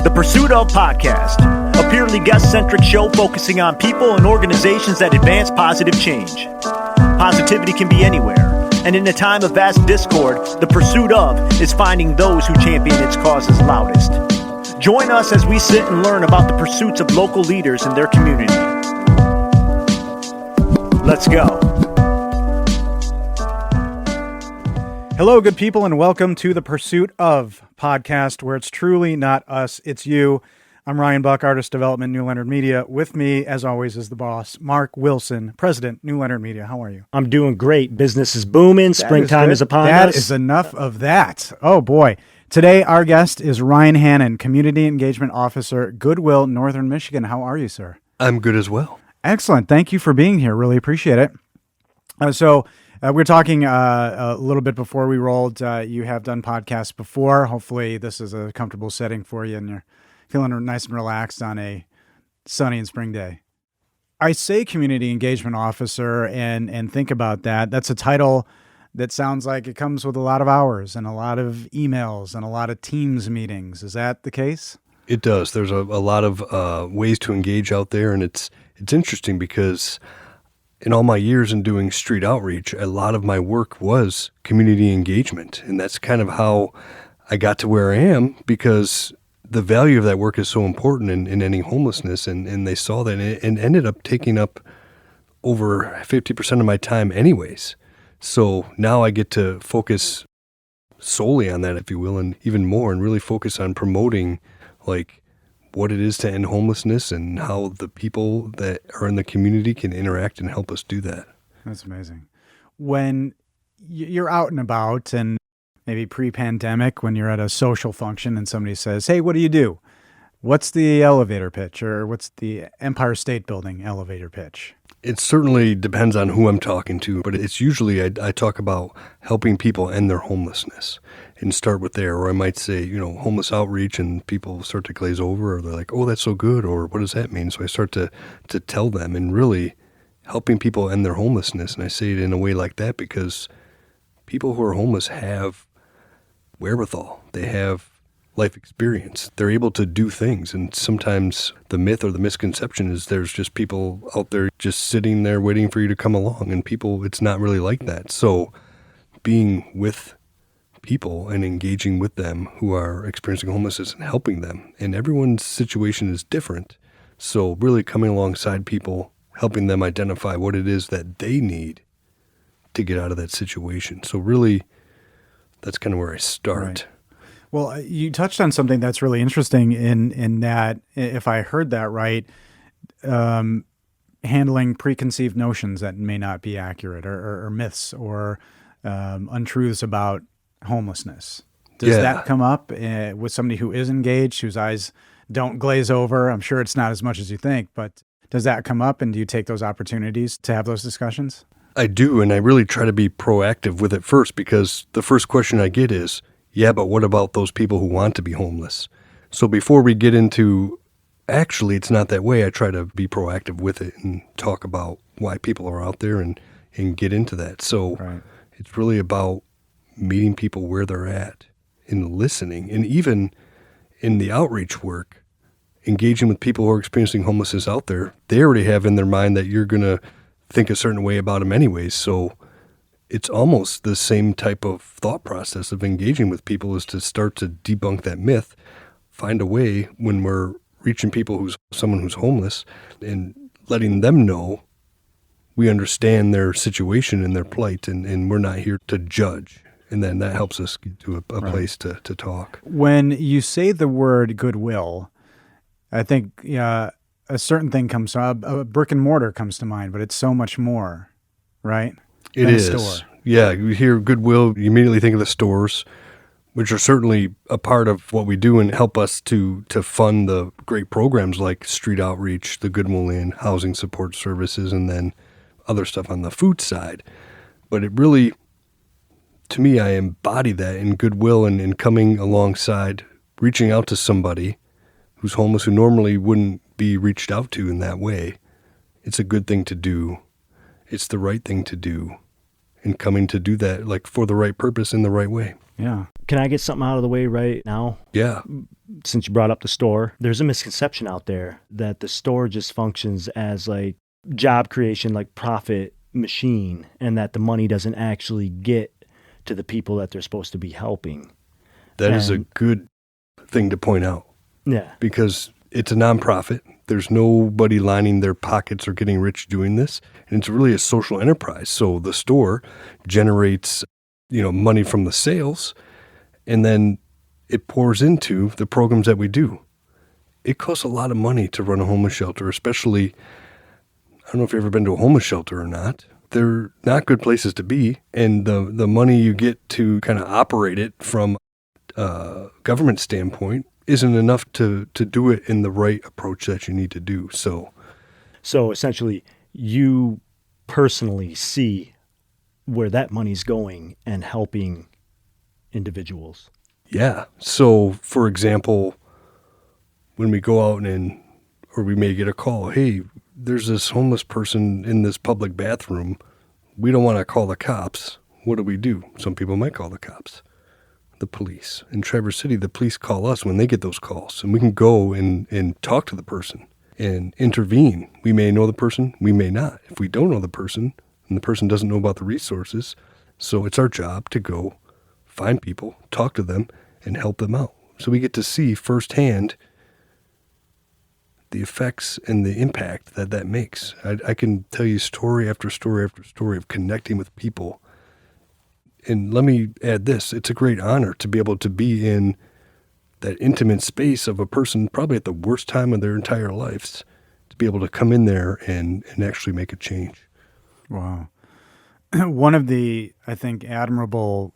The Pursuit of Podcast, a purely guest-centric show focusing on people and organizations that advance positive change. Positivity can be anywhere, and in a time of vast discord, the pursuit of is finding those who champion its causes loudest. Join us as we sit and learn about the pursuits of local leaders in their community. Let's go. Hello, good people, and welcome to the Pursuit of Podcast, where it's truly not us, it's you. I'm Ryan Buck, Artist Development, New Leonard Media. With me, as always, is the boss, Mark Wilson, President, New Leonard Media. How are you? I'm doing great. Business is booming. Springtime is upon us. That is enough of that. Oh, boy. Today, our guest is Ryan Hannon, Community Engagement Officer, Goodwill Northern Michigan. How are you, sir? I'm good as well. Excellent. Thank you for being here. Really appreciate it. We were talking a little bit before we rolled. You have done podcasts before. Hopefully this is a comfortable setting for you and you're feeling nice and relaxed on a sunny and spring day. I say community engagement officer and think about that. That's a title that sounds like it comes with a lot of hours and a lot of emails and a lot of Teams meetings. Is that the case? It does. There's a lot of ways to engage out there, and it's interesting because in all my years in doing street outreach, a lot of my work was community engagement. And that's kind of how I got to where I am, because the value of that work is so important in ending homelessness. And they saw that and ended up taking up over 50% of my time anyways. So now I get to focus solely on that, if you will, and even more, and really focus on promoting like what it is to end homelessness and how the people that are in the community can interact and help us do that. That's amazing. When you're out and about, and maybe pre-pandemic, when you're at a social function and somebody says, hey, what do you do? What's the elevator pitch, or what's the Empire State Building elevator pitch? It certainly depends on who I'm talking to, but it's usually I talk about helping people end their homelessness and start with there. Or I might say, homeless outreach, and people start to glaze over, or they're like, oh, that's so good, or what does that mean? So I start to tell them, and really helping people end their homelessness. And I say it in a way like that because people who are homeless have wherewithal. They have life experience. They're able to do things. And sometimes the myth or the misconception is there's just people out there just sitting there waiting for you to come along. And people, it's not really like that. So being with people and engaging with them who are experiencing homelessness and helping them. And everyone's situation is different. So really coming alongside people, helping them identify what it is that they need to get out of that situation. So really, that's kind of where I start. Right. Well, you touched on something that's really interesting in that, if I heard that right, handling preconceived notions that may not be accurate, or myths, or untruths about homelessness. Does that come up with somebody who is engaged, whose eyes don't glaze over? I'm sure it's not as much as you think, but does that come up, and do you take those opportunities to have those discussions? I do, and I really try to be proactive with it first, because the first question I get is, yeah, but what about those people who want to be homeless? So before we get into, actually, it's not that way, I try to be proactive with it and talk about why people are out there and get into that. So It's really about meeting people where they're at and listening. And even in the outreach work, engaging with people who are experiencing homelessness out there, they already have in their mind that you're going to think a certain way about them anyways. So it's almost the same type of thought process of engaging with people, is to start to debunk that myth, find a way when we're reaching people someone who's homeless, and letting them know we understand their situation and their plight, and we're not here to judge. And then that helps us get to a place to talk. When you say the word goodwill, I think a certain thing comes up, a brick and mortar comes to mind, but it's so much more, right? It is. Store. Yeah, you hear Goodwill, you immediately think of the stores, which are certainly a part of what we do and help us to fund the great programs like street outreach, the Goodwill Inn, housing support services, and then other stuff on the food side. But it really, to me, I embody that in Goodwill and coming alongside, reaching out to somebody who's homeless who normally wouldn't be reached out to in that way. It's a good thing to do. It's the right thing to do, and coming to do that like for the right purpose in the right way. Yeah. Can I get something out of the way right now? Yeah. since you brought up the store, there's a misconception out there that the store just functions as like job creation, like profit machine, and that the money doesn't actually get to the people that they're supposed to be helping. That is a good thing to point out. Yeah. Because it's a nonprofit. There's nobody lining their pockets or getting rich doing this. And it's really a social enterprise. So the store generates, money from the sales, and then it pours into the programs that we do. It costs a lot of money to run a homeless shelter, especially, I don't know if you've ever been to a homeless shelter or not. They're not good places to be. And the money you get to kind of operate it from a government standpoint isn't enough to do it in the right approach that you need to do. So essentially, you personally see where that money's going and helping individuals. Yeah. So, for example, when we go out or we may get a call, hey, there's this homeless person in this public bathroom. We don't want to call the cops. What do? Some people might call the cops. The police. In Traverse City, the police call us when they get those calls, and we can go and talk to the person and intervene. We may know the person, we may not. If we don't know the person, and the person doesn't know about the resources, so it's our job to go find people, talk to them, and help them out. So we get to see firsthand the effects and the impact that makes. I can tell you story after story after story of connecting with people. And let me add this, it's a great honor to be able to be in that intimate space of a person probably at the worst time of their entire lives, to be able to come in there and actually make a change. Wow. One of the, I think, admirable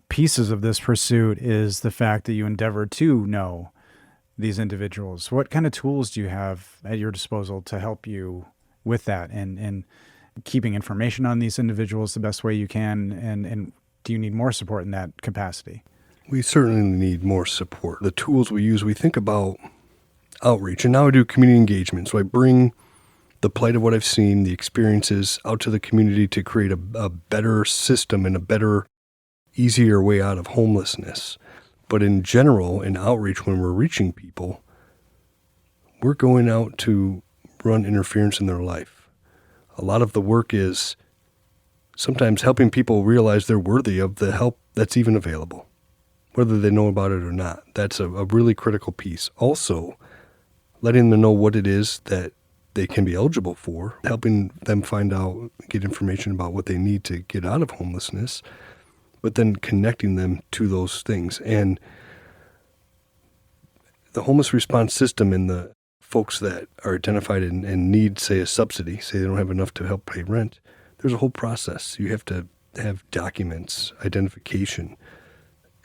pieces of this pursuit is the fact that you endeavor to know these individuals. What kind of tools do you have at your disposal to help you with that and keeping information on these individuals the best way you can? And do you need more support in that capacity? We certainly need more support. The tools we use, we think about outreach. And now I do community engagement. So I bring the plight of what I've seen, the experiences out to the community to create a better system and a better, easier way out of homelessness. But in general, in outreach, when we're reaching people, we're going out to run interference in their life. A lot of the work is sometimes helping people realize they're worthy of the help that's even available, whether they know about it or not. That's a really critical piece. Also, letting them know what it is that they can be eligible for, helping them find out, get information about what they need to get out of homelessness, but then connecting them to those things. And the homeless response system and the folks that are identified and need, say, a subsidy, say they don't have enough to help pay rent, there's a whole process. You have to have documents, identification,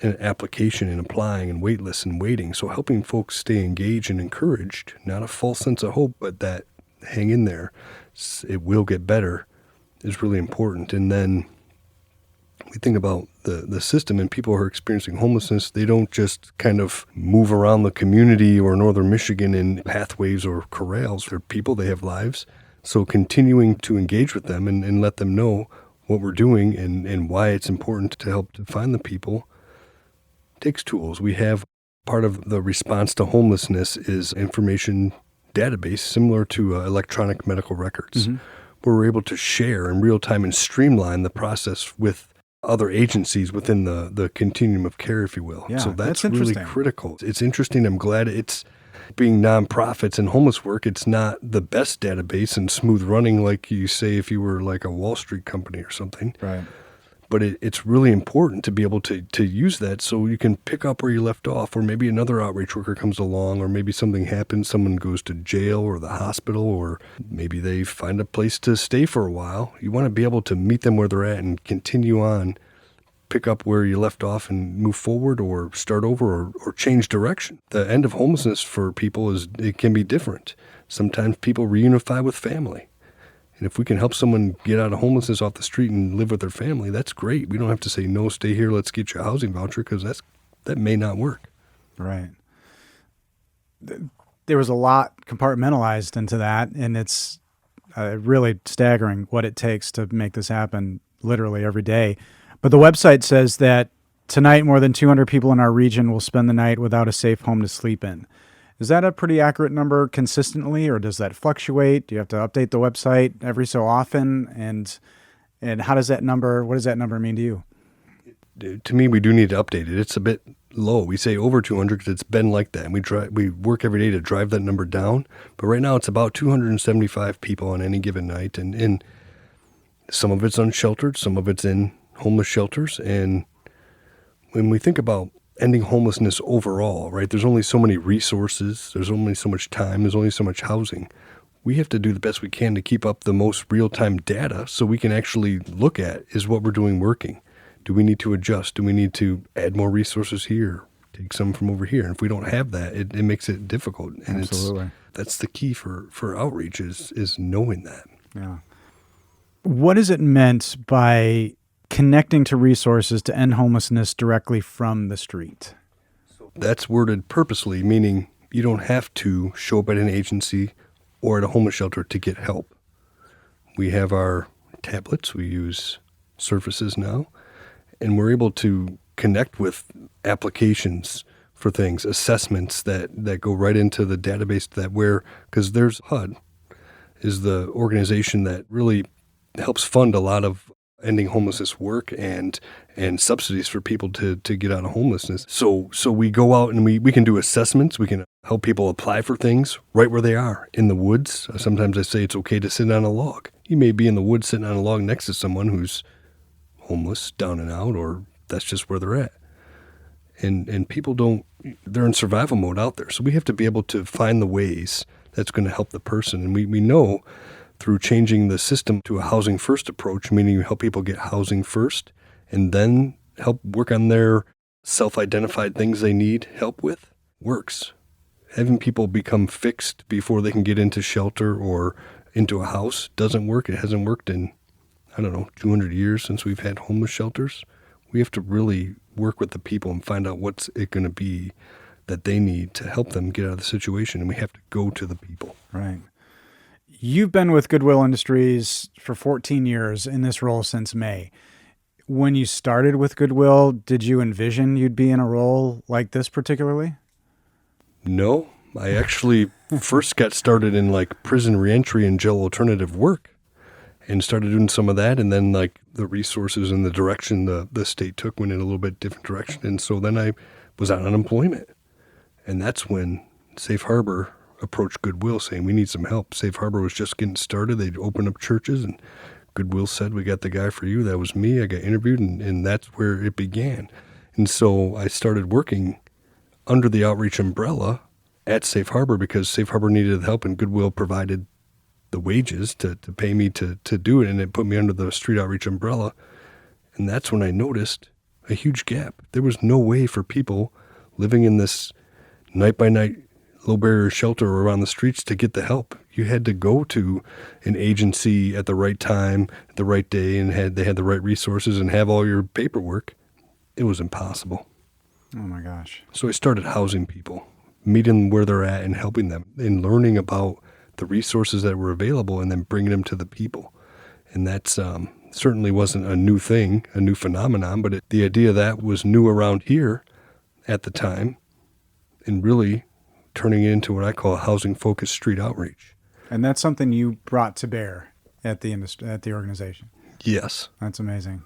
and application and applying and wait lists and waiting. So helping folks stay engaged and encouraged, not a false sense of hope, but that hang in there, it will get better, is really important. And then we think about the system, and people who are experiencing homelessness, they don't just kind of move around the community or northern Michigan in pathways or corrals. They're people, they have lives. So continuing to engage with them and let them know what we're doing and why it's important to help to find the people takes tools. We have part of the response to homelessness is information database similar to electronic medical records, where we're able to share in real time and streamline the process with other agencies within the continuum of care, if you will. Yeah, so that's really interesting. critical. It's interesting. I'm glad it's being nonprofits and homeless work. It's not the best database and smooth running like you say if you were like a Wall Street company or something. Right. But it's really important to be able to use that so you can pick up where you left off, or maybe another outreach worker comes along, or maybe something happens, someone goes to jail or the hospital, or maybe they find a place to stay for a while. You want to be able to meet them where they're at and continue on, pick up where you left off and move forward or start over or change direction. The end of homelessness for people it can be different. Sometimes people reunify with family. And if we can help someone get out of homelessness off the street and live with their family, that's great. We don't have to say, no, stay here, let's get your housing voucher, because that may not work. Right. There was a lot compartmentalized into that, and it's really staggering what it takes to make this happen literally every day. But the website says that tonight more than 200 people in our region will spend the night without a safe home to sleep in. Is that a pretty accurate number consistently, or does that fluctuate? Do you have to update the website every so often? And how does that number, what does that number mean to you? To me, we do need to update it. It's a bit low. We say over 200 because it's been like that. And we work every day to drive that number down. But right now it's about 275 people on any given night. And some of it's unsheltered, some of it's in homeless shelters. And when we think about ending homelessness overall, right, there's only so many resources, there's only so much time, there's only so much housing. We have to do the best we can to keep up the most real-time data so we can actually look at, is what we're doing working? Do we need to adjust? Do we need to add more resources here? Take some from over here? And if we don't have that, it makes it difficult. And Absolutely. That's the key for outreach is knowing that. Yeah. What is it meant by connecting to resources to end homelessness directly from the street? That's worded purposely, meaning you don't have to show up at an agency or at a homeless shelter to get help. We have our tablets, we use Surfaces now, and we're able to connect with applications for things, assessments that go right into the database because there's HUD is the organization that really helps fund a lot of ending homelessness work and subsidies for people to get out of homelessness. So we go out and we can do assessments. We can help people apply for things right where they are, in the woods. Sometimes I say it's okay to sit on a log. You may be in the woods sitting on a log next to someone who's homeless, down and out, or that's just where they're at. And people they're in survival mode out there. So we have to be able to find the ways that's going to help the person. And we know through changing the system to a housing first approach, meaning you help people get housing first and then help work on their self-identified things they need help with, works. Having people become fixed before they can get into shelter or into a house doesn't work. It hasn't worked in, 200 years since we've had homeless shelters. We have to really work with the people and find out what's it going to be that they need to help them get out of the situation, and we have to go to the people. Right. You've been with Goodwill Industries for 14 years in this role since May. When you started with Goodwill, did you envision you'd be in a role like this particularly? No, I actually first got started in prison reentry and jail alternative work and started doing some of that. And then the resources and the direction the state took went in a little bit different direction. And so then I was on unemployment. And that's when Safe Harbor approached Goodwill saying, we need some help. Safe Harbor was just getting started. They'd opened up churches and Goodwill said, we got the guy for you. That was me. I got interviewed and that's where it began. And so I started working under the outreach umbrella at Safe Harbor because Safe Harbor needed help and Goodwill provided the wages to pay me to do it, and it put me under the street outreach umbrella. And that's when I noticed a huge gap. There was no way for people living in this night-by-night low-barrier shelter around the streets to get the help. You had to go to an agency at the right time, the right day, and they had the right resources and have all your paperwork. It was impossible. Oh, my gosh. So I started housing people, meeting them where they're at and helping them and learning about the resources that were available and then bringing them to the people. And that's certainly wasn't a new thing, a new phenomenon, but the idea of that was new around here at the time and really turning it into what I call a housing-focused street outreach. And that's something you brought to bear at the organization. Yes. That's amazing.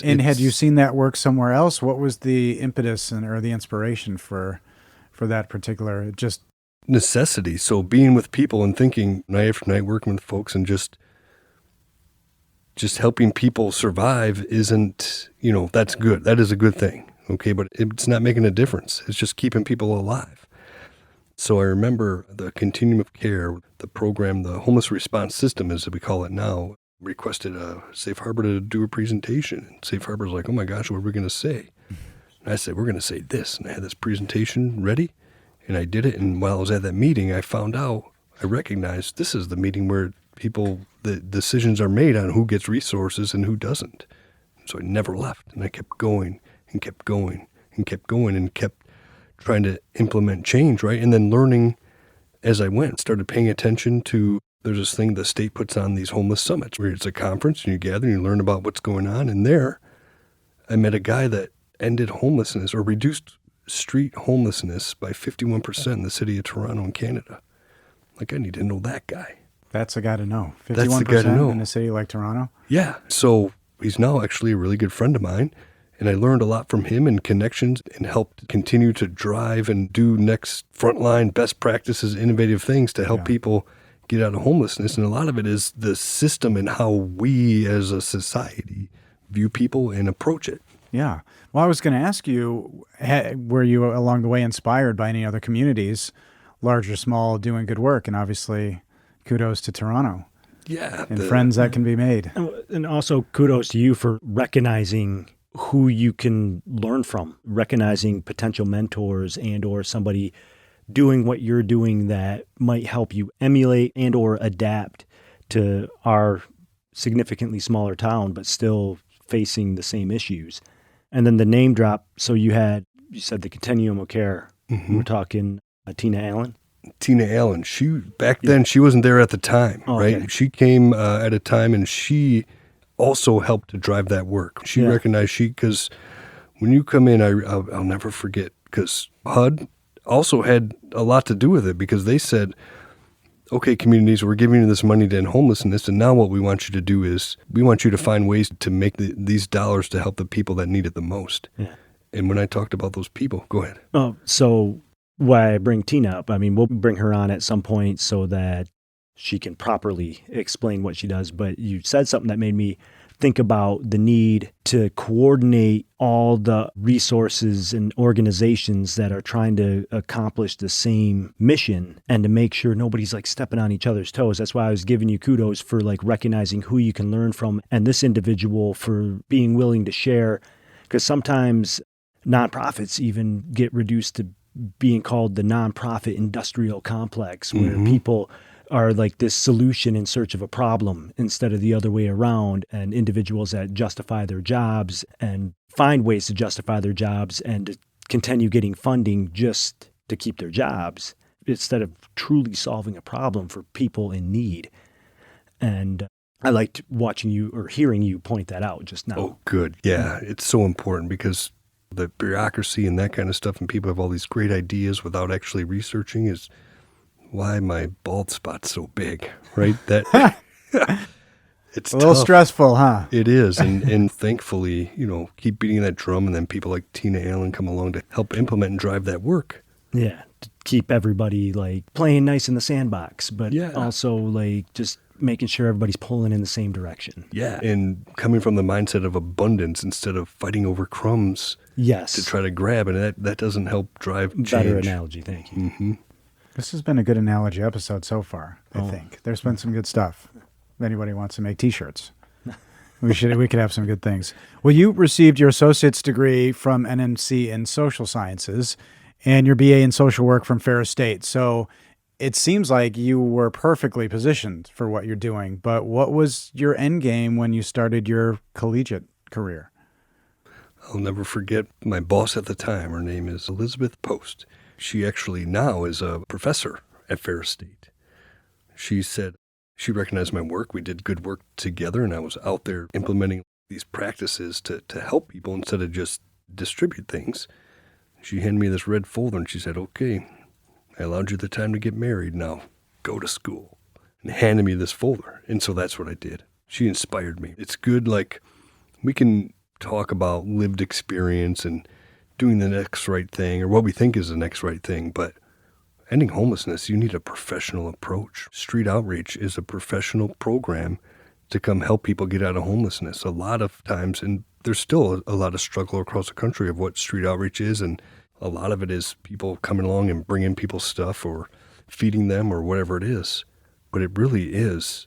And had you seen that work somewhere else? What was the impetus or the inspiration for that particular necessity? So being with people and thinking night after night, working with folks and just helping people survive isn't, that's good. That is a good thing. Okay. But it's not making a difference. It's just keeping people alive. So I remember the continuum of care, the program, the homeless response system, as we call it now, requested Safe Harbor to do a presentation. And Safe Harbor's like, oh my gosh, what are we going to say? And I said, we're going to say this. And I had this presentation ready, and I did it. And while I was at that meeting, I found out, I recognized this is the meeting where the decisions are made on who gets resources and who doesn't. So I never left, and I kept going and kept going and kept going and kept trying to implement change, right? And then learning as I went, started paying attention to, there's this thing the state puts on these homeless summits where it's a conference and you gather and you learn about what's going on. And there I met a guy that ended homelessness or reduced street homelessness by 51% in the city of Toronto in Canada. Like, I need to know that guy. That's the guy to know. 51% That's the guy to know. in a city like Toronto? Yeah. So he's now actually a really good friend of mine. And I learned a lot from him and connections and helped continue to drive and do next frontline best practices, innovative things to help people get out of homelessness. And a lot of it is the system and how we as a society view people and approach it. Yeah. Well, I was going to ask you, were you along the way inspired by any other communities, large or small, doing good work? And obviously, kudos to Toronto. Yeah. And friends that can be made. And also kudos to you for recognizing who you can learn from, recognizing potential mentors and or somebody doing what you're doing that might help you emulate and or adapt to our significantly smaller town, but still facing the same issues. And then the name drop. So you said the Continuum of Care. Mm-hmm. We're talking Tina Allen. Tina Allen, then she wasn't there at the time, Okay. right? She came at a time and she also helped to drive that work. She recognized because when you come in, I'll never forget, because HUD also had a lot to do with it, because they said, okay, communities, we're giving you this money to end homelessness, and now what we want you to do is we want you to find ways to make these dollars to help the people that need it the most. Yeah. And when I talked about those people, go ahead. So why I bring Tina up, I mean, we'll bring her on at some point so that she can properly explain what she does. But you said something that made me think about the need to coordinate all the resources and organizations that are trying to accomplish the same mission and to make sure nobody's like stepping on each other's toes. That's why I was giving you kudos for like recognizing who you can learn from and this individual for being willing to share, because sometimes nonprofits even get reduced to being called the nonprofit industrial complex, where people are like this solution in search of a problem instead of the other way around, and individuals that justify their jobs and find ways to justify their jobs and to continue getting funding just to keep their jobs instead of truly solving a problem for people in need. And I liked watching you or hearing you point that out just now. Oh, good. Yeah, it's so important, because the bureaucracy and that kind of stuff, and people have all these great ideas without actually researching, is why my bald spot's so big, right? That it's a little tough. Stressful, huh? It is, and thankfully, keep beating that drum, and then people like Tina Allen come along to help implement and drive that work. Yeah, to keep everybody like playing nice in the sandbox, but also like just making sure everybody's pulling in the same direction. Yeah, and coming from the mindset of abundance instead of fighting over crumbs. Yes. To try to grab, and that doesn't help drive change. Better analogy, thank you. Mm-hmm. This has been a good analogy episode so far, I think. There's been some good stuff. If anybody wants to make T-shirts, we could have some good things. Well, you received your associate's degree from NMC in social sciences and your BA in social work from Ferris State. So it seems like you were perfectly positioned for what you're doing. But what was your end game when you started your collegiate career? I'll never forget my boss at the time. Her name is Elizabeth Post. She actually now is a professor at Ferris State. She said she recognized my work. We did good work together, and I was out there implementing these practices to help people instead of just distribute things. She handed me this red folder, and she said, okay, I allowed you the time to get married. Now go to school. And handed me this folder. And so that's what I did. She inspired me. It's good, like, we can talk about lived experience and doing the next right thing or what we think is the next right thing, but ending homelessness, you need a professional approach. Street outreach is a professional program to come help people get out of homelessness. A lot of times, and there's still a lot of struggle across the country of what street outreach is, and a lot of it is people coming along and bringing people stuff or feeding them or whatever it is. But it really is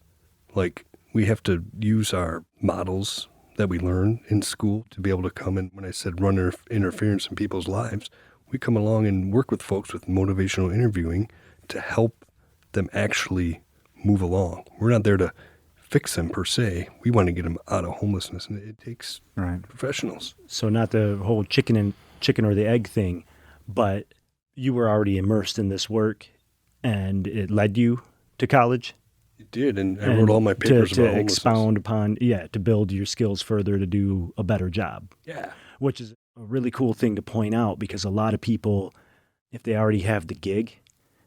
like we have to use our models that we learn in school to be able to come in. When I said run interference in people's lives, we come along and work with folks with motivational interviewing to help them actually move along. We're not there to fix them per se. We want to get them out of homelessness, and it takes professionals. So not the whole chicken or the egg thing, but you were already immersed in this work, and it led you to college. It did, and I wrote all my papers about homelessness. To expound upon, to build your skills further to do a better job. Yeah. Which is a really cool thing to point out, because a lot of people, if they already have the gig,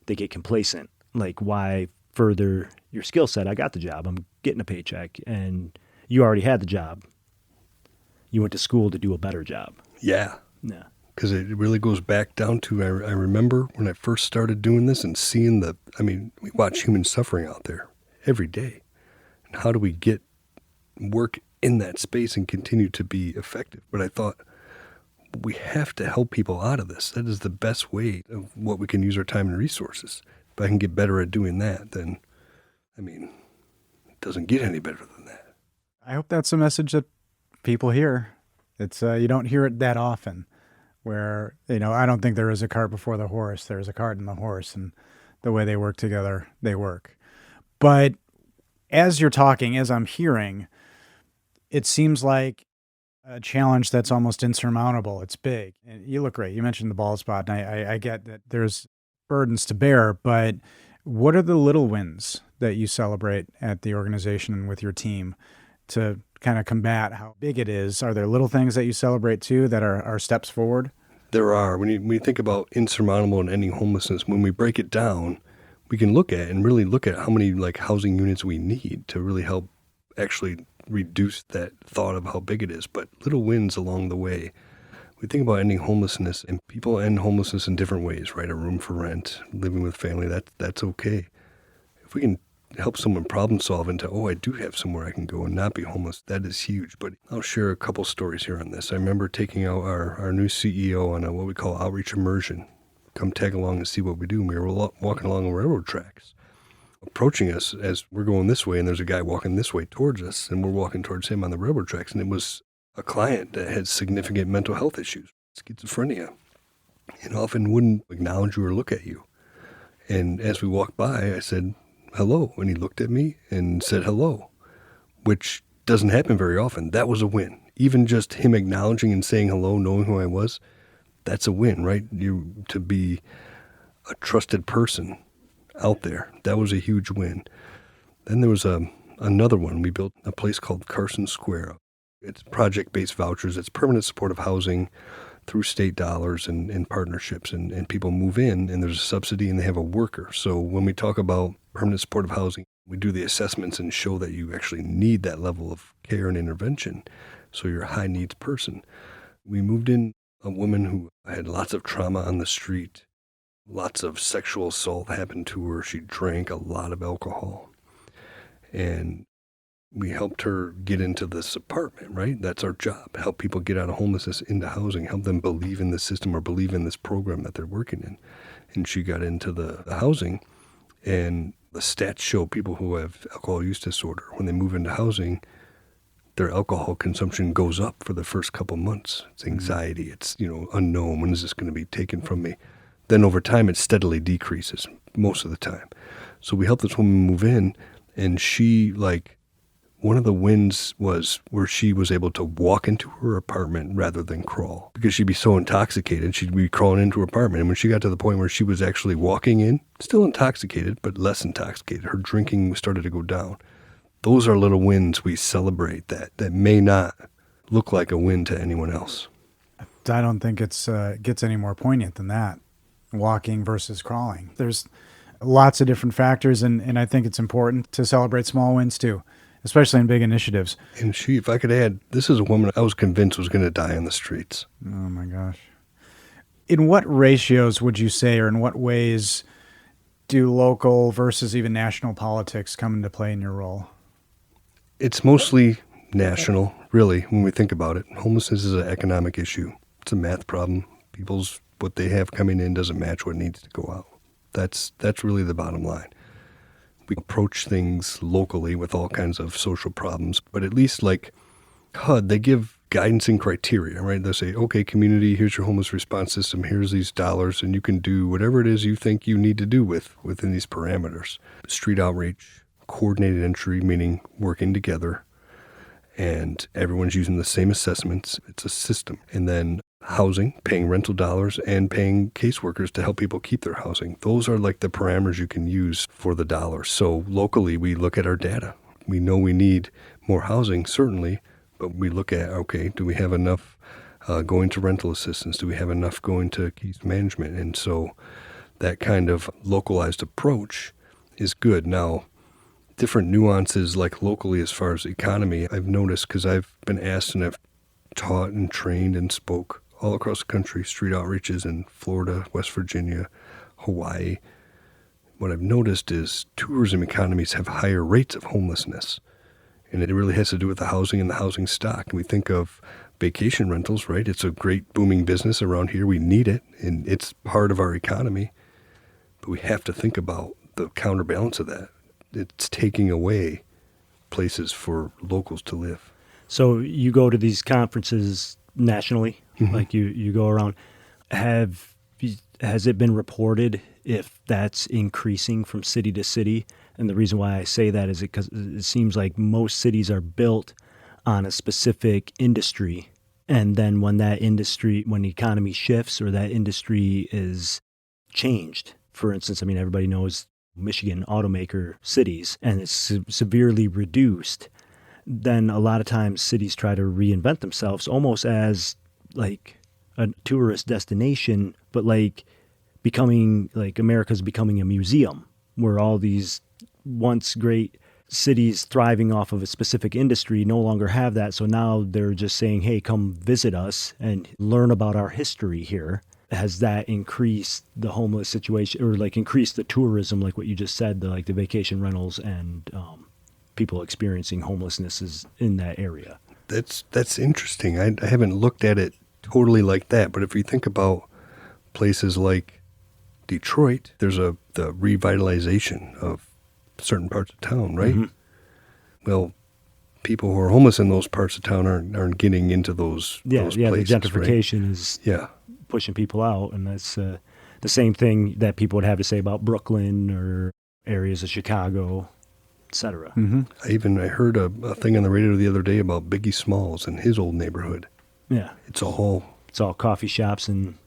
they get complacent. Like, why further your skill set? I got the job. I'm getting a paycheck. And you already had the job. You went to school to do a better job. Yeah. Yeah. Because it really goes back down to, I remember when I first started doing this and seeing we watch human suffering out there every day. And how do we get work in that space and continue to be effective? But I thought, we have to help people out of this. That is the best way of what we can use our time and resources. If I can get better at doing that, then, it doesn't get any better than that. I hope that's a message that people hear. It's you don't hear it that often, where, I don't think there is a cart before the horse. There's a cart and the horse, and the way they work together, they work. But as you're talking, as I'm hearing, it seems like a challenge that's almost insurmountable. It's big. And you look great. You mentioned the bald spot, and I get that there's burdens to bear, but what are the little wins that you celebrate at the organization and with your team to kind of combat how big it is? Are there little things that you celebrate too that are steps forward? There are. When you think about insurmountable and ending homelessness, when we break it down, we can look at how many housing units we need to really help actually reduce that thought of how big it is. But little wins along the way. We think about ending homelessness, and people end homelessness in different ways, right? A room for rent, living with family, that's okay. If we can help someone problem solve into, I do have somewhere I can go and not be homeless, that is huge. But I'll share a couple stories here on this. I remember taking out our new CEO on what we call outreach immersion. Come tag along and see what we do. And we were walking along the railroad tracks, approaching us as we're going this way, and there's a guy walking this way towards us, and we're walking towards him on the railroad tracks. And it was a client that had significant mental health issues, schizophrenia, and often wouldn't acknowledge you or look at you. And as we walked by, I said, hello. And he looked at me and said hello, which doesn't happen very often. That was a win. Even just him acknowledging and saying hello, knowing who I was, that's a win, right? To be a trusted person out there, that was a huge win. Then there was another one. We built a place called Carson Square. It's project-based vouchers. It's permanent supportive housing through state dollars and partnerships, and people move in, and there's a subsidy, and they have a worker. So when we talk about permanent supportive housing, we do the assessments and show that you actually need that level of care and intervention, so you're a high-needs person. We moved in a woman who had lots of trauma on the street, lots of sexual assault happened to her. She drank a lot of alcohol, and we helped her get into this apartment, right? That's our job. Help people get out of homelessness into housing, help them believe in the system or believe in this program that they're working in. And she got into the housing, and the stats show people who have alcohol use disorder, when they move into housing, their alcohol consumption goes up for the first couple months. It's anxiety. It's, unknown. When is this going to be taken from me? Then over time, it steadily decreases most of the time. So we helped this woman move in, and she, one of the wins was where she was able to walk into her apartment rather than crawl, because she'd be so intoxicated. She'd be crawling into her apartment. And when she got to the point where she was actually walking in, still intoxicated, but less intoxicated, her drinking started to go down. Those are little wins we celebrate that may not look like a win to anyone else. I don't think it's gets any more poignant than that, walking versus crawling. There's lots of different factors, and I think it's important to celebrate small wins too, especially in big initiatives. And if I could add, this is a woman I was convinced was going to die on the streets. Oh my gosh. In what ratios would you say, or in what ways do local versus even national politics come into play in your role? It's mostly national, really, when we think about it. Homelessness is an economic issue. It's a math problem. What they have coming in doesn't match what needs to go out. That's really the bottom line. We approach things locally with all kinds of social problems, but at least like HUD, they give guidance and criteria, right? They'll say, okay, community, here's your homeless response system, here's these dollars, and you can do whatever it is you think you need to do within these parameters. Street outreach, coordinated entry, meaning working together, and everyone's using the same assessments. It's a system. And then housing, paying rental dollars, and paying caseworkers to help people keep their housing. Those are like the parameters you can use for the dollars. So locally, we look at our data. We know we need more housing, certainly, but we look at, okay, do we have enough going to rental assistance? Do we have enough going to case management? And so that kind of localized approach is good. Now, different nuances like locally as far as economy, I've noticed because I've been asked and I've taught and trained and spoke all across the country, street outreaches in Florida, West Virginia, Hawaii. What I've noticed is tourism economies have higher rates of homelessness. And it really has to do with the housing and the housing stock. We think of vacation rentals, right? It's a great booming business around here. We need it, and it's part of our economy. But we have to think about the counterbalance of that. It's taking away places for locals to live. So you go to these conferences nationally, like you go around. Has it been reported if that's increasing from city to city? And the reason why I say that is because it seems like most cities are built on a specific industry. And then when the economy shifts or that industry is changed, for instance, I mean, everybody knows Michigan automaker cities, and it's severely reduced, then a lot of times cities try to reinvent themselves almost as like a tourist destination, but like America's becoming a museum where all these once great cities thriving off of a specific industry no longer have that. So now they're just saying, hey, come visit us and learn about our history here. Has that increased the homeless situation or like increased the tourism, like what you just said, the vacation rentals and people experiencing homelessness is in that area? That's interesting. I haven't looked at it totally like that, but if you think about places like Detroit, there's the revitalization of certain parts of town, right? Mm-hmm. Well, people who are homeless in those parts of town aren't getting into those places, the gentrification right? is pushing people out, and that's the same thing that people would have to say about Brooklyn or areas of Chicago, etc. Mm-hmm. I heard a thing on the radio the other day about Biggie Smalls and his old neighborhood. Yeah, it's all coffee shops and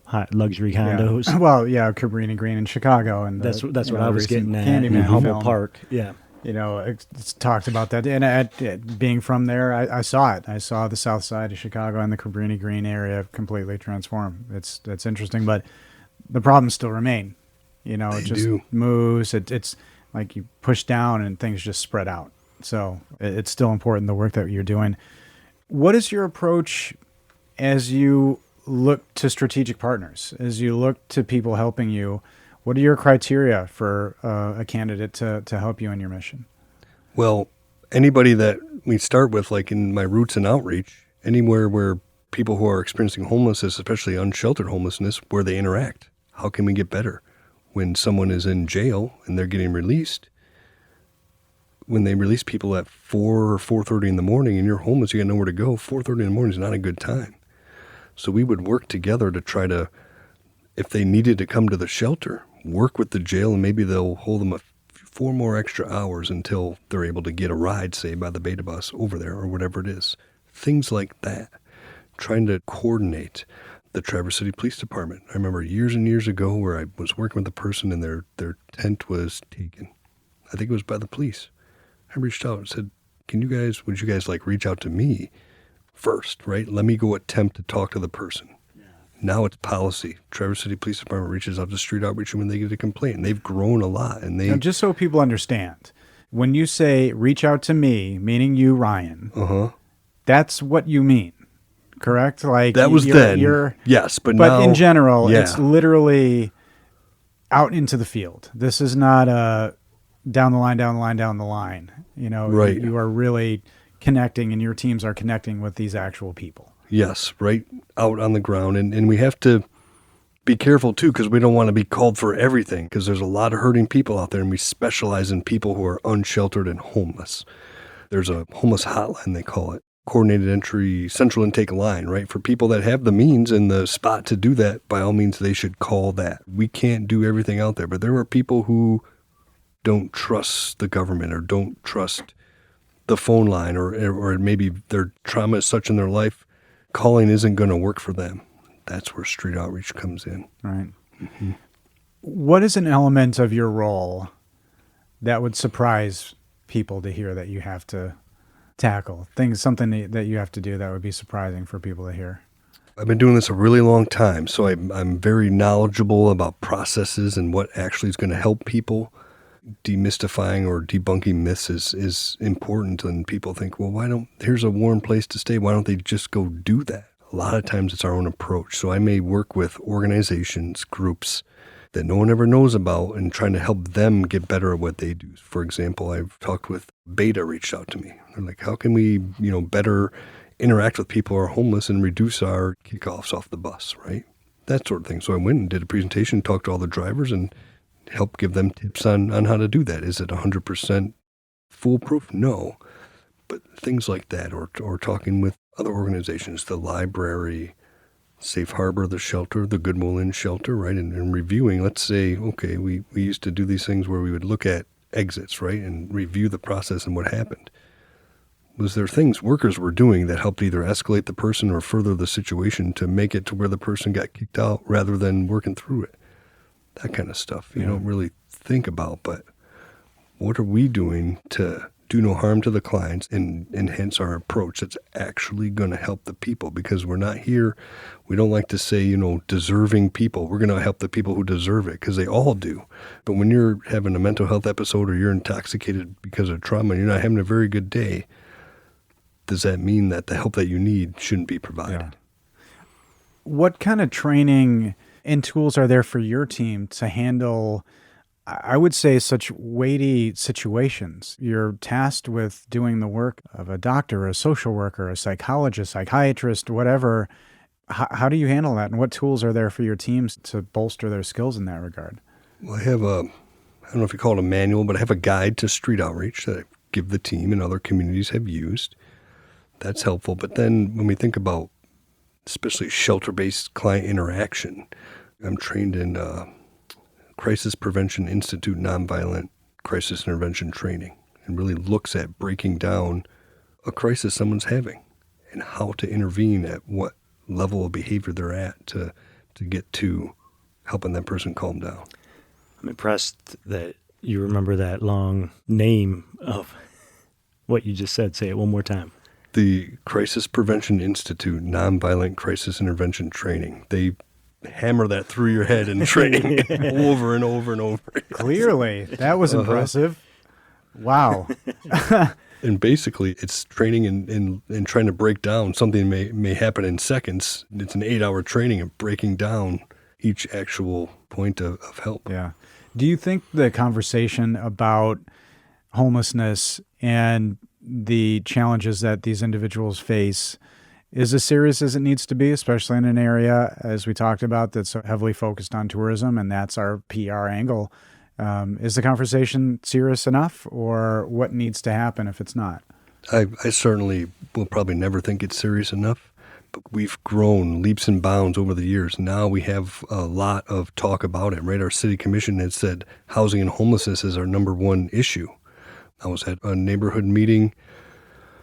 hot luxury condos. Yeah. Well, Cabrini Green in Chicago, and that's what I was getting at. Candyman Humboldt Park. Yeah. It's talked about that. And being from there, I saw it. I saw the south side of Chicago and the Cabrini Green area completely transform. It's interesting, but the problems still remain. It just moves. It's like you push down and things just spread out. So it's still important, the work that you're doing. What is your approach as you look to strategic partners, as you look to people helping you? What are your criteria for a candidate to help you in your mission? Well, anybody that we start with, like in my roots in outreach, anywhere where people who are experiencing homelessness, especially unsheltered homelessness, where they interact. How can we get better? When someone is in jail and they're getting released, when they release people at 4 or 4:30 in the morning and you're homeless, you got nowhere to go, 4:30 in the morning is not a good time. So we would work together to try to, if they needed to come to the shelter, work with the jail, and maybe they'll hold them 4 more extra hours until they're able to get a ride, say, by the beta bus over there or whatever it is. Things like that. Trying to coordinate. The Traverse City Police Department. I remember years and years ago where I was working with a person and their tent was taken. I think it was by the police. I reached out and said, would you guys like reach out to me first, right? Let me go attempt to talk to the person. Now it's policy. Traverse City Police Department reaches out to street outreach when they get a complaint. And they've grown a lot. And now, just so people understand, when you say reach out to me, meaning you, Ryan, that's what you mean, correct? Like that was then. Yes, but now, in general, it's literally out into the field. This is not a down the line. Right. You are really connecting, and your teams are connecting with these actual people. Yes, right out on the ground. And we have to be careful, too, because we don't want to be called for everything, because there's a lot of hurting people out there, and we specialize in people who are unsheltered and homeless. There's a homeless hotline, they call it, coordinated entry, central intake line, right? For people that have the means and the spot to do that, by all means, they should call that. We can't do everything out there, but there are people who don't trust the government or don't trust the phone line, or maybe their trauma is such in their life, calling isn't going to work for them. That's where street outreach comes in. Right. Mm-hmm. What is an element of your role that would surprise people to hear that you have to tackle? Something that you have to do that would be surprising for people to hear? I've been doing this a really long time, so I'm very knowledgeable about processes and what actually is going to help people. Demystifying or debunking myths is important, and people think, well, here's a warm place to stay. Why don't they just go do that? A lot of times it's our own approach. So I may work with organizations, groups that no one ever knows about and trying to help them get better at what they do. For example, I've talked with Beta reached out to me. They're like, how can we, better interact with people who are homeless and reduce our kickoffs off the bus, right? That sort of thing. So I went and did a presentation, talked to all the drivers and help give them tips on how to do that. Is it 100% foolproof? No. But things like that, or talking with other organizations, the library, Safe Harbor, the shelter, the Goodwill NMI shelter, right? And reviewing, let's say, okay, we used to do these things where we would look at exits, right? And review the process and what happened. Was there things workers were doing that helped either escalate the person or further the situation to make it to where the person got kicked out rather than working through it? That kind of stuff you don't really think about, but what are we doing to do no harm to the clients and hence our approach that's actually going to help the people? Because we're not here, we don't like to say, deserving people. We're going to help the people who deserve it because they all do. But when you're having a mental health episode or you're intoxicated because of trauma and you're not having a very good day, does that mean that the help that you need shouldn't be provided? Yeah. What kind of training and tools are there for your team to handle, I would say, such weighty situations? You're tasked with doing the work of a doctor, a social worker, a psychologist, psychiatrist, whatever. How do you handle that? And what tools are there for your teams to bolster their skills in that regard? Well, I have I don't know if you call it a manual, but I have a guide to street outreach that I give the team and other communities have used. That's helpful. But then when we think about especially shelter-based client interaction, I'm trained in Crisis Prevention Institute Nonviolent Crisis Intervention Training, and really looks at breaking down a crisis someone's having and how to intervene at what level of behavior they're at to get to helping that person calm down. I'm impressed that you remember that long name of what you just said. Say it one more time. The Crisis Prevention Institute Nonviolent Crisis Intervention Training. They hammer that through your head in training over and over and over. Clearly, that was impressive. Wow. And basically, it's training in trying to break down something may happen in seconds. It's an 8-hour training of breaking down each actual point of help. Yeah. Do you think the conversation about homelessness and the challenges that these individuals face is as serious as it needs to be, especially in an area, as we talked about, that's so heavily focused on tourism, and that's our PR angle? Is the conversation serious enough, or what needs to happen if it's not? I certainly will probably never think it's serious enough, but we've grown leaps and bounds over the years. Now we have a lot of talk about it, right? Our city commission has said housing and homelessness is our number one issue. I was at a neighborhood meeting.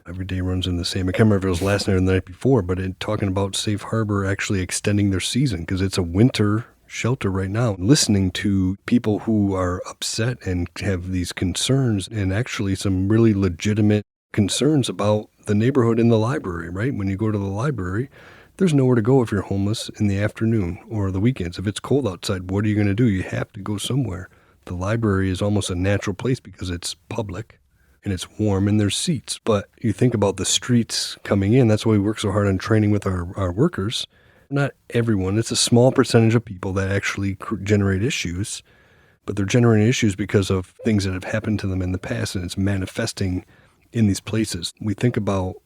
Every day runs in the same. I can't remember if it was last night or the night before, but talking about Safe Harbor actually extending their season because it's a winter shelter right now. Listening to people who are upset and have these concerns, and actually some really legitimate concerns about the neighborhood in the library, right? When you go to the library, there's nowhere to go if you're homeless in the afternoon or the weekends. If it's cold outside, what are you going to do? You have to go somewhere. The library is almost a natural place because it's public and it's warm and there's seats. But you think about the streets coming in. That's why we work so hard on training with our workers. Not everyone. It's a small percentage of people that actually generate issues, but they're generating issues because of things that have happened to them in the past, and it's manifesting in these places. We think about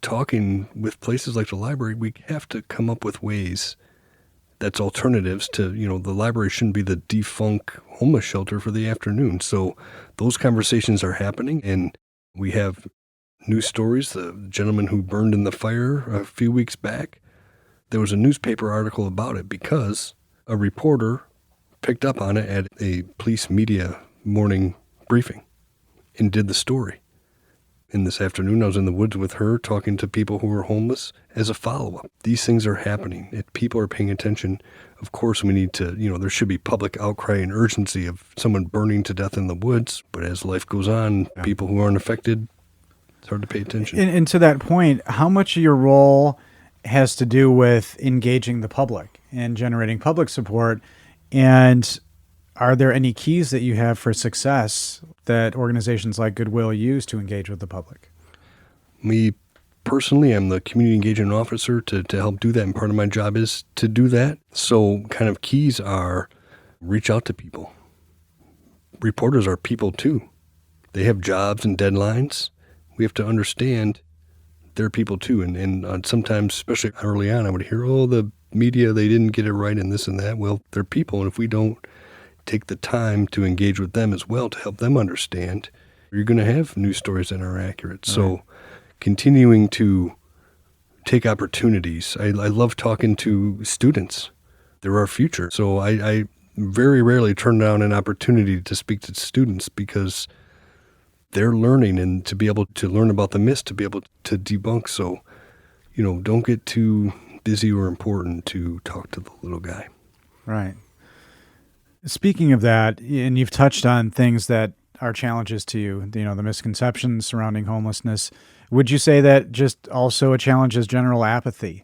talking with places like the library. We have to come up with ways that's alternatives to, the library shouldn't be the defunct homeless shelter for the afternoon. So those conversations are happening, and we have news stories. The gentleman who burned in the fire a few weeks back, there was a newspaper article about it because a reporter picked up on it at a police media morning briefing and did the story. And this afternoon, I was in the woods with her talking to people who were homeless as a follow-up. These things are happening. If people are paying attention, of course we need to, there should be public outcry and urgency of someone burning to death in the woods. But as life goes on, people who aren't affected, it's hard to pay attention. And to that point, how much of your role has to do with engaging the public and generating public support. And are there any keys that you have for success that organizations like Goodwill use to engage with the public? Me personally, I'm the community engagement officer to help do that, and part of my job is to do that. So kind of keys are reach out to people. Reporters are people too. They have jobs and deadlines. We have to understand they're people too. And sometimes, especially early on, I would hear, oh, the media, they didn't get it right and this and that. Well, they're people, and if we don't take the time to engage with them as well to help them understand, you're going to have news stories that are accurate. Right. So continuing to take opportunities. I love talking to students. They're our future. So I very rarely turn down an opportunity to speak to students because they're learning, and to be able to learn about the myths, to be able to debunk. So, don't get too busy or important to talk to the little guy. Right. Speaking of that, and you've touched on things that are challenges to you, the misconceptions surrounding homelessness. Would you say that just also a challenge is general apathy?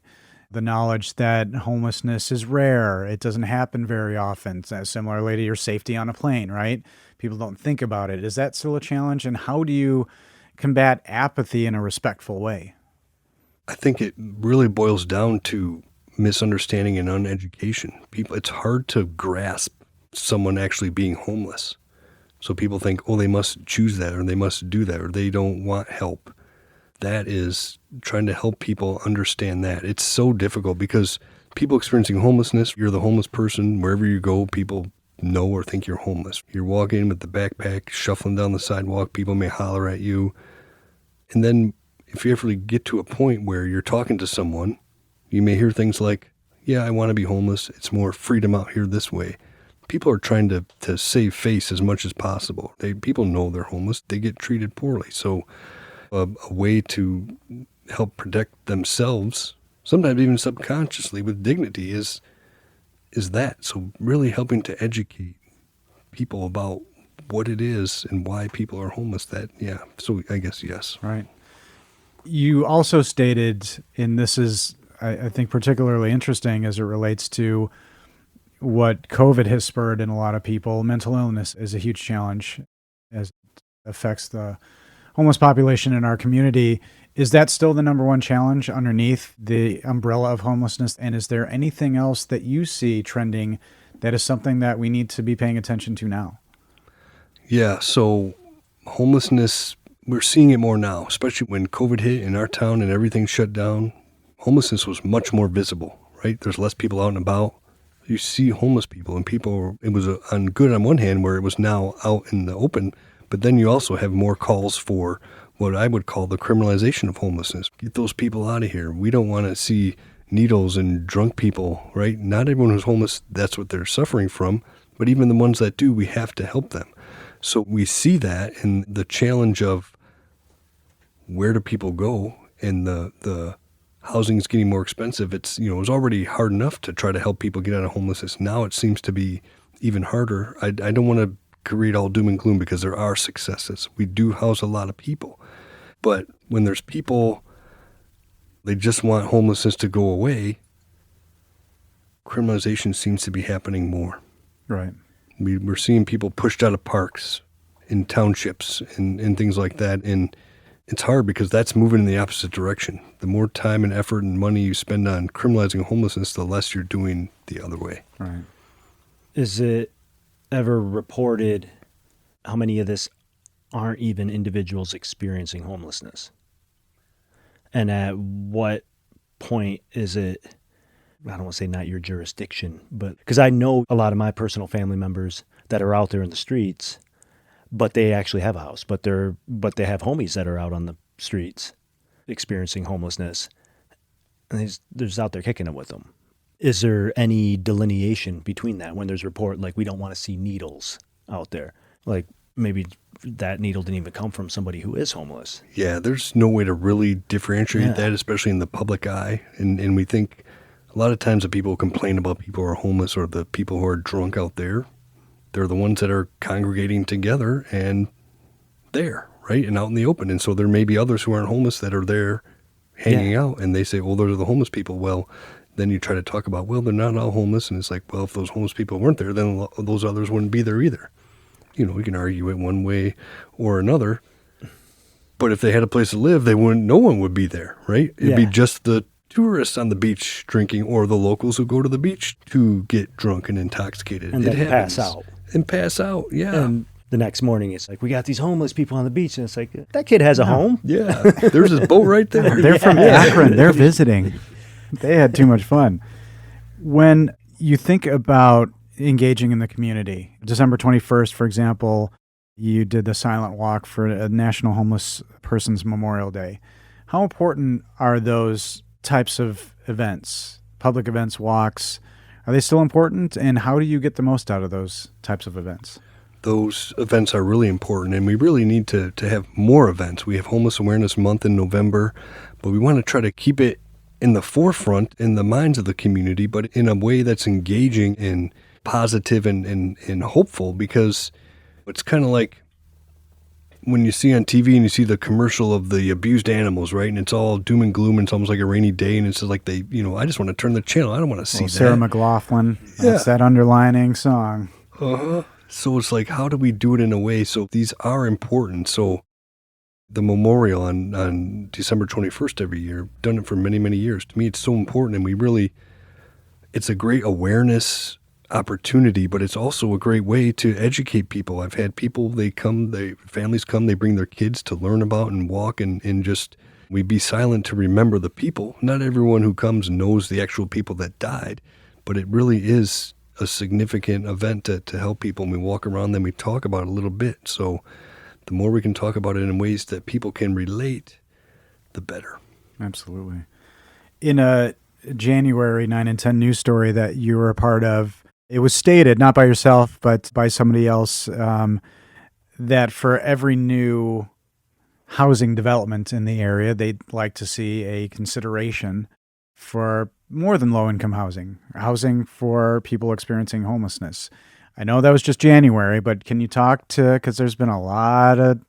The knowledge that homelessness is rare, it doesn't happen very often. Similarly to your safety on a plane, right? People don't think about it. Is that still a challenge? And how do you combat apathy in a respectful way? I think it really boils down to misunderstanding and uneducation. It's hard to grasp someone actually being homeless. So people think, oh, they must choose that, or they must do that, or they don't want help. That is trying to help people understand that. It's so difficult because people experiencing homelessness, you're the homeless person. Wherever you go, people know or think you're homeless. You're walking with the backpack, shuffling down the sidewalk. People may holler at you. And then if you ever get to a point where you're talking to someone, you may hear things like, yeah, I want to be homeless. It's more freedom out here this way. People are trying to save face as much as possible. People know they're homeless. They get treated poorly. So a way to help protect themselves, sometimes even subconsciously with dignity, is that. So really helping to educate people about what it is and why people are homeless. So I guess yes. Right. You also stated, and this is, I think, particularly interesting as it relates to what COVID has spurred in a lot of people. Mental illness is a huge challenge as it affects the homeless population in our community. Is that still the number one challenge underneath the umbrella of homelessness? And is there anything else that you see trending that is something that we need to be paying attention to now? Yeah, so homelessness, we're seeing it more now, especially when COVID hit in our town and everything shut down. Homelessness was much more visible, right? There's less people out and about. You see homeless people, and it was on good on one hand where it was now out in the open, but then you also have more calls for what I would call the criminalization of homelessness. Get those people out of here. We don't want to see needles and drunk people, right? Not everyone who's homeless, that's what they're suffering from, but even the ones that do, we have to help them. So we see that, and the challenge of where do people go, and the housing is getting more expensive. It was already hard enough to try to help people get out of homelessness. Now it seems to be even harder. I don't want to create all doom and gloom because there are successes. We do house a lot of people. But when there's people, they just want homelessness to go away, criminalization seems to be happening more. Right. We're seeing people pushed out of parks in townships and things like that. And it's hard because that's moving in the opposite direction. The more time and effort and money you spend on criminalizing homelessness, the less you're doing the other way. Right. Is it ever reported how many of this aren't even individuals experiencing homelessness? And at what point is it, I don't want to say not your jurisdiction, but because I know a lot of my personal family members that are out there in the streets, but they actually have a house, but they have homies that are out on the streets experiencing homelessness, and they're just out there kicking it with them. Is there any delineation between that when there's report like we don't want to see needles out there? Like maybe that needle didn't even come from somebody who is homeless. Yeah, there's no way to really differentiate that, especially in the public eye. And we think a lot of times the people who complain about people who are homeless or the people who are drunk out there, they're the ones that are congregating together and there, right, and out in the open. And so there may be others who aren't homeless that are there hanging out, and they say, well, those are the homeless people. Well, then you try to talk about, well, they're not all homeless, and it's like, well, if those homeless people weren't there, then those others wouldn't be there either. We can argue it one way or another, but if they had a place to live, no one would be there, right? It'd be just the tourists on the beach drinking, or the locals who go to the beach to get drunk and intoxicated. And then pass out. And pass out, yeah. And the next morning, it's like, we got these homeless people on the beach, and it's like, that kid has a home. Yeah, there's this boat right there. They're from Akron. They're visiting. They had too much fun. When you think about engaging in the community, December 21st, for example, you did the silent walk for a National Homeless Persons Memorial Day. How important are those types of events, public events, walks? Are they still important? And how do you get the most out of those types of events? Those events are really important, and we really need to have more events. We have Homeless Awareness Month in November, but we want to try to keep it in the forefront in the minds of the community, but in a way that's engaging and positive and hopeful, because it's kind of like when you see on TV and you see the commercial of the abused animals, right? And it's all doom and gloom, and it's almost like a rainy day, and it's just like I just want to turn the channel. I don't want to see that. Sarah McLachlan, that's that underlining song. Uh-huh. So it's like, how do we do it in a way so these are important? So the memorial on December 21st every year, done it for many, many years. To me, it's so important, and it's a great awareness opportunity, but it's also a great way to educate people. I've had people, families come, they bring their kids to learn about and walk, and just, we be silent to remember the people. Not everyone who comes knows the actual people that died, but it really is a significant event to help people, and we walk around them, we talk about it a little bit. So the more we can talk about it in ways that people can relate, the better. Absolutely. In a January 9 and 10 news story that you were a part of, it was stated, not by yourself, but by somebody else, that for every new housing development in the area, they'd like to see a consideration for more than low-income housing for people experiencing homelessness. I know that was just January, but can you talk because there's been a lot of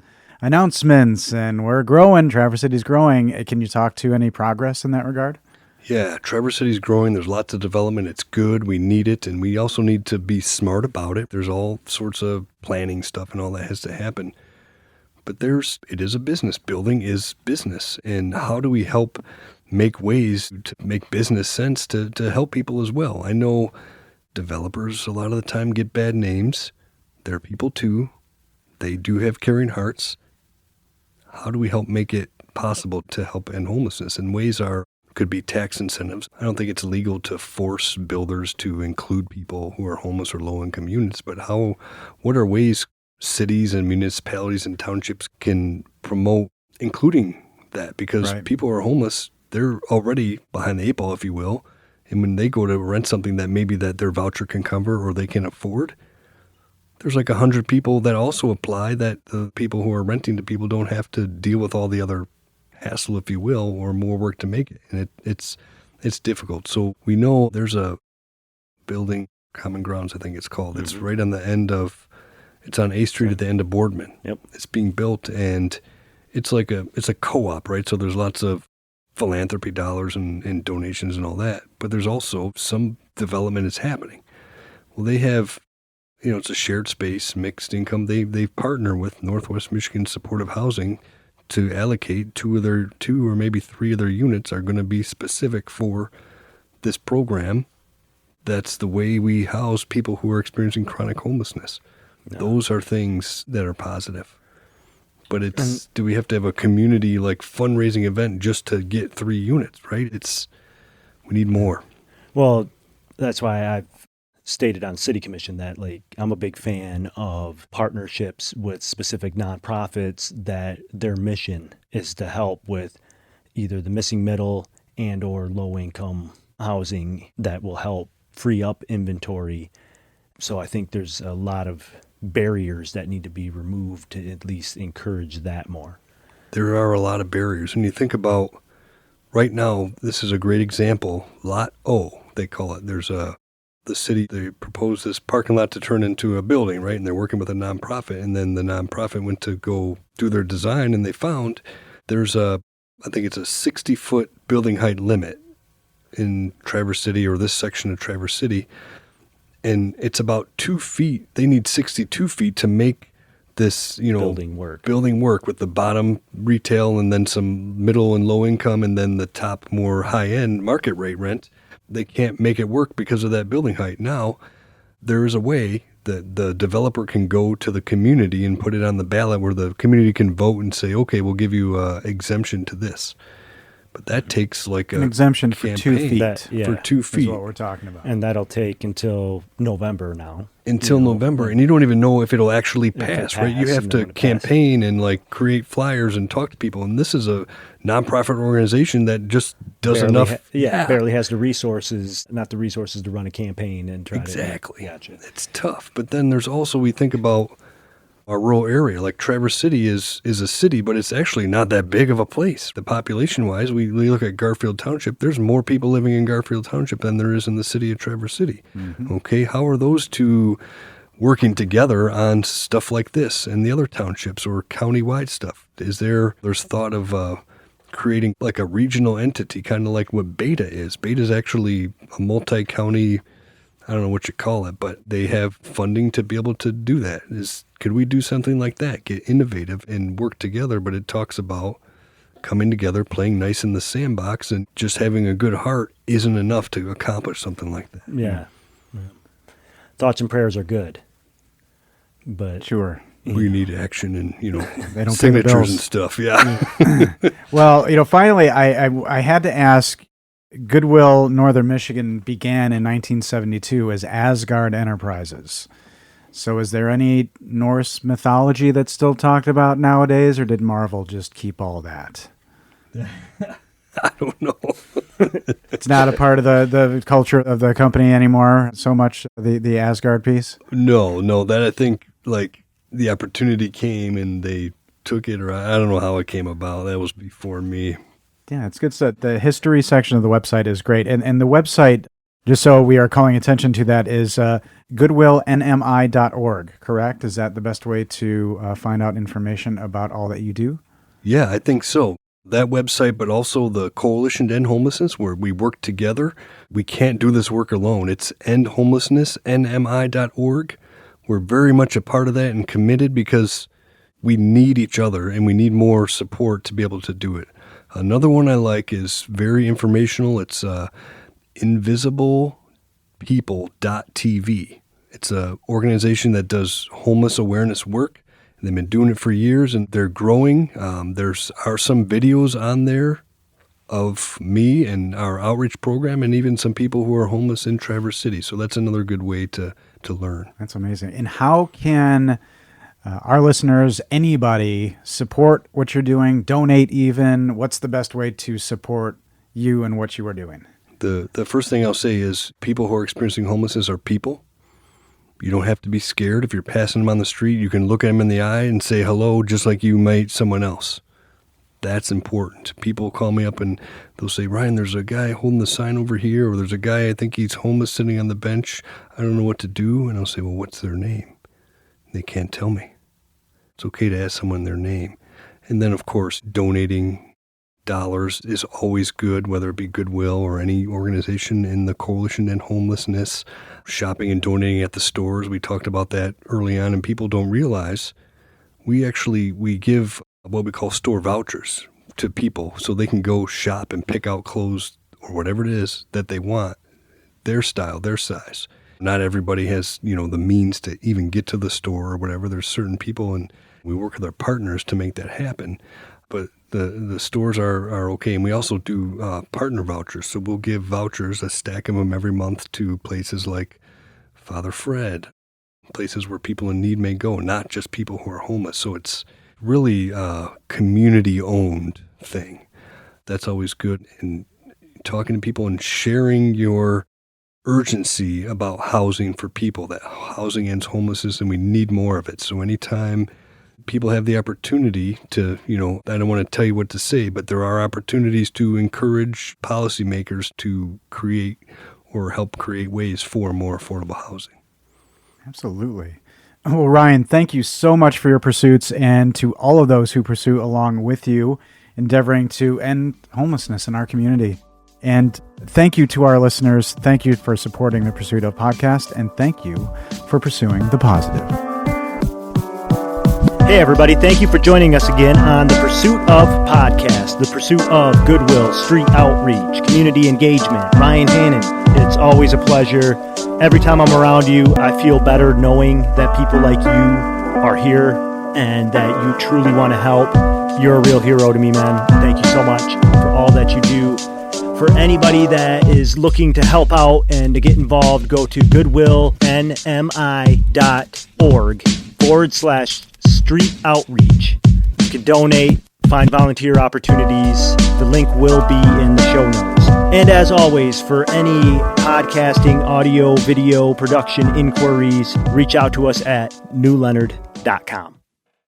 announcements, and we're growing, Traverse City's growing. Can you talk to any progress in that regard? Yeah, Traverse City's growing. There's lots of development. It's good. We need it, and we also need to be smart about it. There's all sorts of planning stuff and all that has to happen. But it is a business. Building is business. And how do we help make ways to make business sense to help people as well? I know developers a lot of the time get bad names. They're people too. They do have caring hearts. How do we help make it possible to help end homelessness? And ways could be tax incentives. I don't think it's legal to force builders to include people who are homeless or low-income units, but what are ways cities and municipalities and townships can promote including that? Because people who are homeless, they're already behind the eight ball, if you will. And when they go to rent something that maybe that their voucher can cover or they can afford, there's like 100 people that also apply that the people who are renting to people don't have to deal with all the other hassle, if you will, or more work to make it. And it's difficult. So we know there's a building, Common Grounds, I think it's called. It's right on the end of, it's on A Street at the end of Boardman. Yep. It's being built, and it's a co-op, right? So there's lots of philanthropy dollars and donations and all that. But there's also some development is happening. Well, they have, it's a shared space, mixed income. They partner with Northwest Michigan Supportive Housing to allocate two or maybe three of their units are going to be specific for this program. That's the way we house people who are experiencing chronic homelessness. No. Those are things that are positive. But do we have to have a community like fundraising event just to get 3 units, right? We need more. Well, that's why I've stated on City Commission that I'm a big fan of partnerships with specific nonprofits that their mission is to help with either the missing middle and or low income housing that will help free up inventory. So I think there's a lot of barriers that need to be removed to at least encourage that more. There are a lot of barriers. When you think about right now, this is a great example. Lot O, they call it. There's the city, they proposed this parking lot to turn into a building, right? And they're working with a nonprofit. And then the nonprofit went to go do their design, and they found there's a I think it's a 60-foot building height limit in Traverse City, or this section of Traverse City. And it's about 2 feet. They need 62 feet to make this, building work with the bottom retail and then some middle and low income and then the top more high end market rate rent. They can't make it work because of that building height. Now, there is a way that the developer can go to the community and put it on the ballot where the community can vote and say, okay, we'll give you exemption to this. But that takes like an exemption for 2 feet. For 2 feet. That's what we're talking about. And that'll take until November now. Until November. And you don't even know if it'll actually pass, right? You have to campaign and like create flyers and talk to people. And this is a nonprofit organization that just does enough. Barely has the resources, not the resources to run a campaign and try Exactly. to. Gotcha. It's tough. But then there's also, we think about our rural area, like Traverse City is a city, but it's actually not that big of a place. The population-wise, we look at Garfield Township, there's more people living in Garfield Township than there is in the city of Traverse City. Mm-hmm. Okay, how are those two working together on stuff like this and the other townships or county-wide stuff? There's thought of creating like a regional entity, kind of like what Beta is. Beta is actually a multi-county, I don't know what you call it, but they have funding to be able to do that. Could we do something like that, get innovative and work together? But it talks about coming together, playing nice in the sandbox, and just having a good heart isn't enough to accomplish something like that. Yeah. Thoughts and prayers are good, but sure. We need action and, they don't signatures and stuff. Yeah. Well, finally, I had to ask, Goodwill Northern Michigan began in 1972 as Asgard Enterprises. So is there any Norse mythology that's still talked about nowadays, or did Marvel just keep all that? I don't know. It's not a part of the culture of the company anymore, so much the Asgard piece? No, that I think like the opportunity came and they took it, or I don't know how it came about. That was before me. Yeah, it's good stuff. The history section of the website is great. And the website, just so we are calling attention to that, is goodwillnmi.org, correct? Is that the best way to find out information about all that you do? Yeah, I think so. That website, but also the Coalition to End Homelessness, where we work together. We can't do this work alone. It's End Homelessness, NMI.org. We're very much a part of that and committed because we need each other and we need more support to be able to do it. Another one I like is very informational. It's invisiblepeople.tv. It's an organization that does homeless awareness work. They've been doing it for years, and they're growing. Are some videos on there of me and our outreach program, and even some people who are homeless in Traverse City. So that's another good way to learn. That's amazing. And how can our listeners, anybody, support what you're doing, donate even? What's the best way to support you and what you are doing? The first thing I'll say is people who are experiencing homelessness are people. You don't have to be scared. If you're passing them on the street, you can look at them in the eye and say hello just like you might someone else. That's important. People call me up and they'll say, Ryan, there's a guy holding the sign over here, or there's a guy, I think he's homeless, sitting on the bench. I don't know what to do. And I'll say, well, what's their name? They can't tell me. It's okay to ask someone their name. And then, of course, donating dollars is always good, whether it be Goodwill or any organization in the Coalition to End Homelessness. Shopping and donating at the stores. We talked about that early on, and people don't realize we give what we call store vouchers to people so they can go shop and pick out clothes or whatever it is that they want, their style, their size. Not everybody has, the means to even get to the store or whatever. There's certain people, and we work with our partners to make that happen. But the stores are okay. And we also do partner vouchers. So we'll give vouchers, a stack of them every month, to places like Father Fred, places where people in need may go, not just people who are homeless. So it's really a community-owned thing. That's always good. And talking to people and sharing your urgency about housing for people, that housing ends homelessness and we need more of it. So anytime people have the opportunity to, I don't want to tell you what to say, but there are opportunities to encourage policymakers to create or help create ways for more affordable housing. Absolutely. Well, Ryan, thank you so much for your pursuits, and to all of those who pursue along with you. endeavoring to end homelessness in our community. And thank you to our listeners. Thank you for supporting the Pursuit of podcast, and thank you for pursuing the positive. Hey, everybody. Thank you for joining us again on the Pursuit of podcast, the pursuit of Goodwill, street outreach, community engagement. Ryan Hannon, it's always a pleasure. Every time I'm around you, I feel better knowing that people like you are here and that you truly want to help. You're a real hero to me, man. Thank you so much for all that you do. For anybody that is looking to help out and to get involved, go to goodwillnmi.org/street outreach. You can donate, find volunteer opportunities. The link will be in the show notes. And as always, for any podcasting, audio, video, production inquiries, reach out to us at newleonard.com.